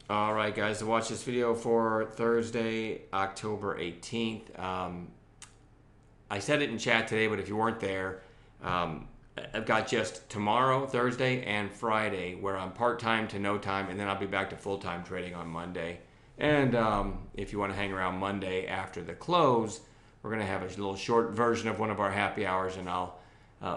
All right, guys, to watch this video for Thursday, October 18th. I said it in chat today, but if you weren't there, I've got just tomorrow, Thursday, and Friday where I'm part-time to no time, and then I'll be back to full-time trading on Monday. And if you want to hang around Monday after the close, we're going to have a little short version of one of our happy hours, and I'll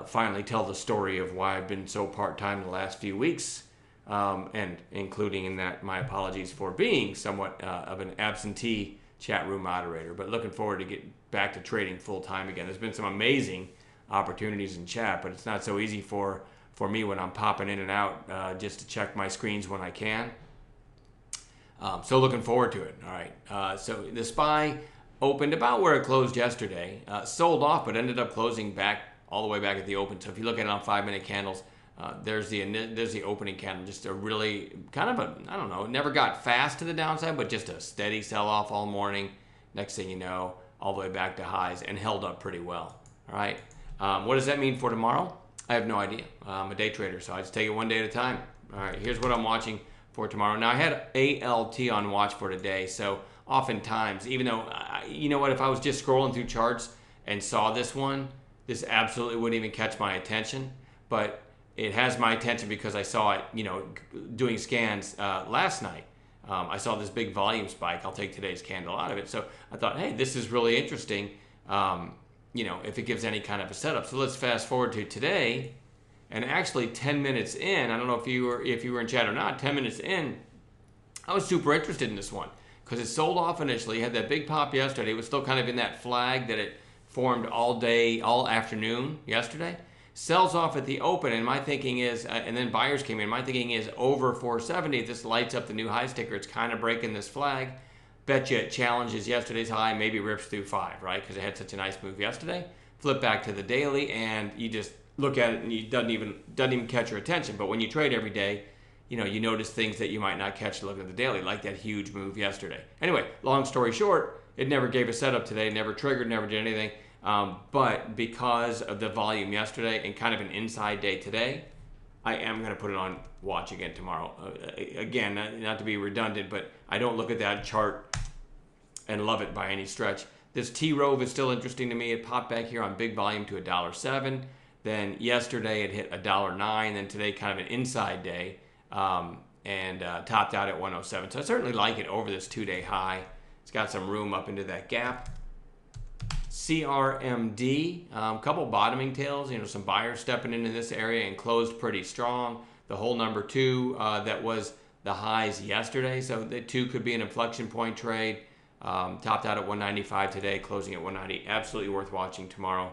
finally tell the story of why I've been so part-time the last few weeks. And including in that my apologies for being somewhat of an absentee chat room moderator, but looking forward to get back to trading full time again. There's been some amazing opportunities in chat, but it's not so easy for me when I'm popping in and out just to check my screens when I can. So looking forward to it. All right. So the SPY opened about where it closed yesterday, sold off, but ended up closing back all the way back at the open. So if you look at it on 5-minute candles, there's the opening candle, just a really kind of a, I don't know, never got fast to the downside, but just a steady sell-off all morning. Next thing you know, all the way back to highs and held up pretty well. All right. What does that mean for tomorrow? I have no idea. I'm a day trader, so I just take it one day at a time. All right, here's what I'm watching for tomorrow. Now, I had ALT on watch for today, so oftentimes, even though, you know what, if I was just scrolling through charts and saw this one, this absolutely wouldn't even catch my attention. But it has my attention because I saw it, doing scans last night. I saw this big volume spike. I'll take today's candle out of it. So I thought, hey, this is really interesting, if it gives any kind of a setup. So let's fast forward to today. And actually 10 minutes in, I don't know if you were in chat or not, 10 minutes in, I was super interested in this one because it sold off initially, had that big pop yesterday. It was still kind of in that flag that it formed all day, all afternoon yesterday. Sells off at the open, and my thinking is, and then buyers came in, my thinking is over 470. This lights up the new high sticker. It's kind of breaking this flag. Bet you it challenges yesterday's high, maybe rips through 5, right? Because it had such a nice move yesterday. Flip back to the daily, and you just look at it, and it doesn't even catch your attention. But when you trade every day, you notice things that you might not catch looking at the daily, like that huge move yesterday. Anyway, long story short, it never gave a setup today, never triggered, never did anything. But because of the volume yesterday and kind of an inside day today, I am going to put it on watch again tomorrow. Again, not to be redundant, but I don't look at that chart and love it by any stretch. This T-Rove is still interesting to me. It popped back here on big volume to $1.07. Then yesterday it hit $1.09. Then today kind of an inside day and topped out at 107. So I certainly like it over this 2-day high. It's got some room up into that gap. CRMD, couple bottoming tails, some buyers stepping into this area and closed pretty strong. The whole number 2 that was the highs yesterday, so the 2 could be an inflection point trade. Topped out at 195 today, closing at 190. Absolutely worth watching tomorrow.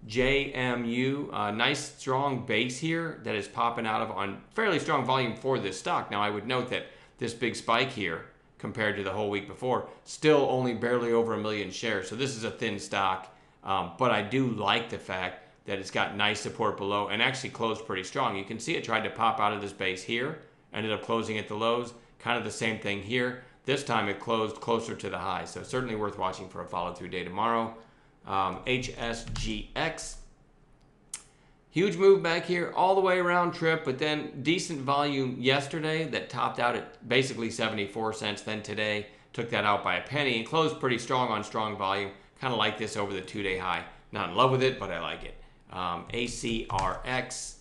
JMU, nice strong base here that is popping out of on fairly strong volume for this stock. Now I would note that this big spike here compared to the whole week before, still only barely over 1 million shares. So this is a thin stock, but I do like the fact that it's got nice support below and actually closed pretty strong. You can see it tried to pop out of this base here, ended up closing at the lows, kind of the same thing here. This time it closed closer to the high, so certainly worth watching for a follow-through day tomorrow. HSGX, huge move back here, all the way around trip, but then decent volume yesterday that topped out at basically 74 cents. Then today took that out by a penny and closed pretty strong on strong volume. Kind of like this over the 2-day high. Not in love with it, but I like it. ACRX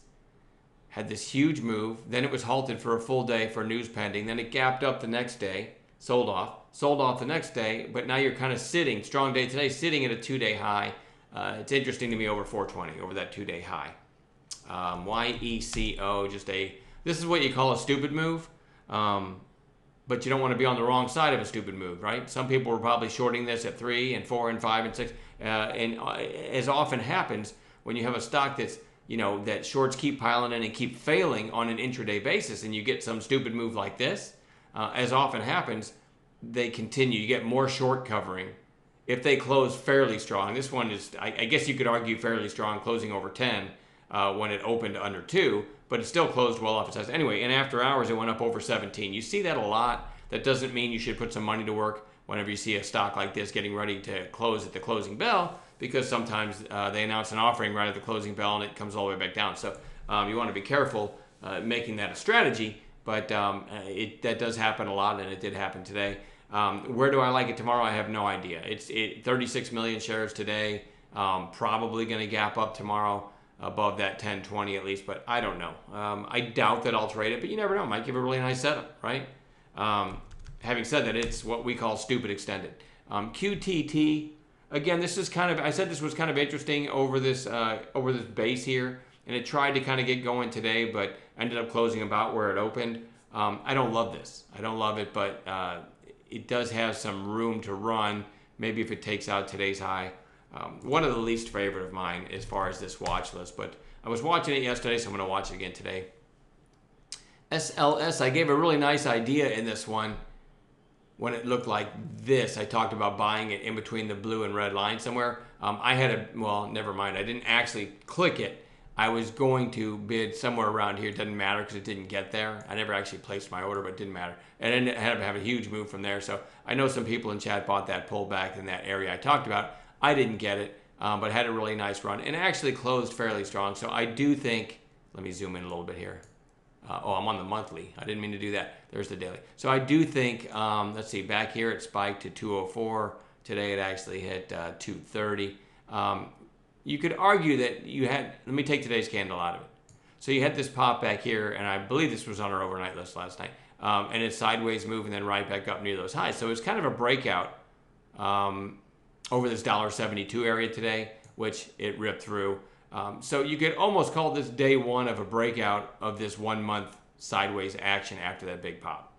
had this huge move. Then it was halted for a full day for news pending. Then it gapped up the next day, sold off the next day, but now you're kind of sitting, strong day today, sitting at a 2-day high. It's interesting to me over 420, over that 2-day high. YECO, this is what you call a stupid move, but you don't want to be on the wrong side of a stupid move, right? Some people were probably shorting this at 3 and 4 and 5 and 6, and as often happens when you have a stock that's, that shorts keep piling in and keep failing on an intraday basis, and you get some stupid move like this, as often happens, they continue. You get more short covering if they close fairly strong. This one is, I guess you could argue fairly strong, closing over 10 when it opened under 2, but it still closed well off its size. Anyway, and after hours, it went up over 17. You see that a lot. That doesn't mean you should put some money to work whenever you see a stock like this getting ready to close at the closing bell, because sometimes they announce an offering right at the closing bell and it comes all the way back down. So you want to be careful making that a strategy. but that does happen a lot, and it did happen today. Where do I like it tomorrow? I have no idea. It's 36 million shares today. Probably going to gap up tomorrow above that 1020 at least, but I don't know. I doubt that I'll trade it, but you never know. Might give a really nice setup, right? Having said that, it's what we call stupid extended. QTT, again, this is kind of, I said this was kind of interesting over this base here, and it tried to kind of get going today, but ended up closing about where it opened. I don't love this. I don't love it, but it does have some room to run, maybe if it takes out today's high. One of the least favorite of mine as far as this watch list, but I was watching it yesterday, so I'm going to watch it again today. SLS, I gave a really nice idea in this one when it looked like this. I talked about buying it in between the blue and red line somewhere. I had well, never mind. I didn't actually click it. I was going to bid somewhere around here. It doesn't matter because it didn't get there. I never actually placed my order, but it didn't matter. And it had to have a huge move from there. So I know some people in chat bought that pullback in that area I talked about. I didn't get it, but had a really nice run and actually closed fairly strong. So I do think, let me zoom in a little bit here. I'm on the monthly. I didn't mean to do that. There's the daily. So I do think, let's see, back here it spiked to 204. Today it actually hit 230. You could argue that you had, let me take today's candle out of it. So you had this pop back here, and I believe this was on our overnight list last night. And it's sideways move and then right back up near those highs. So it's kind of a breakout over this $1.72 area today, which it ripped through. So you could almost call this day one of a breakout of this 1 month sideways action after that big pop.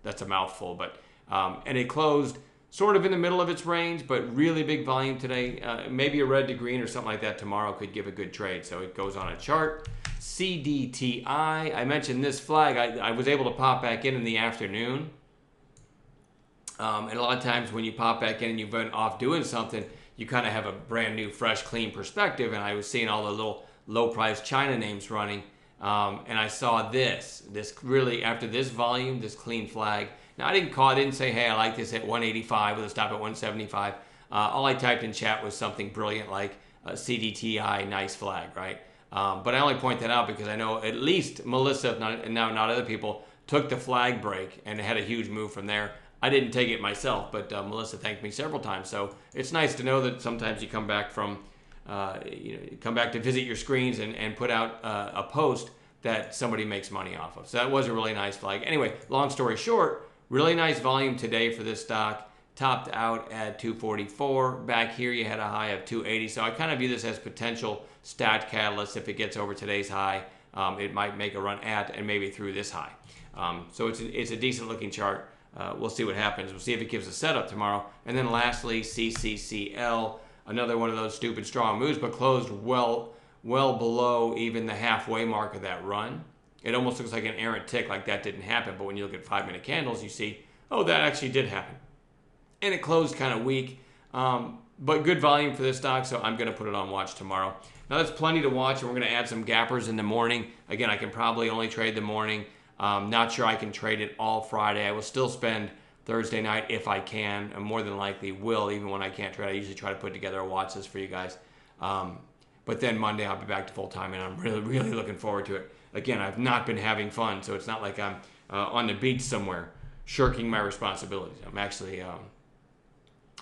That's a mouthful, but and it closed sort of in the middle of its range, but really big volume today. Maybe a red to green or something like that tomorrow could give a good trade. So it goes on a chart. CDTI, I mentioned this flag. I was able to pop back in the afternoon. And a lot of times when you pop back in and you've been off doing something, you kind of have a brand new, fresh, clean perspective. And I was seeing all the little low-priced China names running. And I saw this really, after this volume, this clean flag. Now, I didn't say, hey, I like this at 185 with a stop at 175. All I typed in chat was something brilliant like CDTI, nice flag, right? But I only point that out because I know at least Melissa, and now not other people, took the flag break and had a huge move from there. I didn't take it myself, but Melissa thanked me several times. So it's nice to know that sometimes you come back from, come back to visit your screens and put out a post that somebody makes money off of. So that was a really nice flag. Anyway, long story short, really nice volume today for this stock. Topped out at 244. Back here you had a high of 280. So I kind of view this as potential stat catalyst. If it gets over today's high, it might make a run at and maybe through this high. So it's a decent looking chart. We'll see what happens. We'll see if it gives a setup tomorrow. And then lastly, CCCL, another one of those stupid strong moves, but closed well below even the halfway mark of that run. It almost looks like an errant tick, like that didn't happen. But when you look at 5-minute candles, you see, oh, that actually did happen. And it closed kind of weak, but good volume for this stock, so I'm going to put it on watch tomorrow. Now, that's plenty to watch, and we're going to add some gappers in the morning. Again, I can probably only trade the morning. Not sure I can trade it all Friday. I will still spend Thursday night if I can, and more than likely will, even when I can't trade. I usually try to put together a watch list for you guys. But then Monday I'll be back to full-time, and I'm really, really looking forward to it. Again, I've not been having fun, so it's not like I'm on the beach somewhere shirking my responsibilities. I'm actually,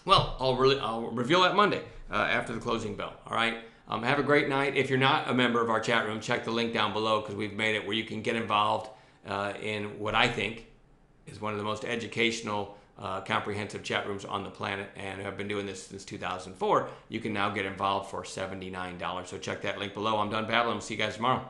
I'll reveal that Monday after the closing bell, all right? Have a great night. If you're not a member of our chat room, check the link down below because we've made it where you can get involved in what I think is one of the most educational, comprehensive chat rooms on the planet, and have been doing this since 2004. You can now get involved for $79. So check that link below. I'm done babbling. See you guys tomorrow.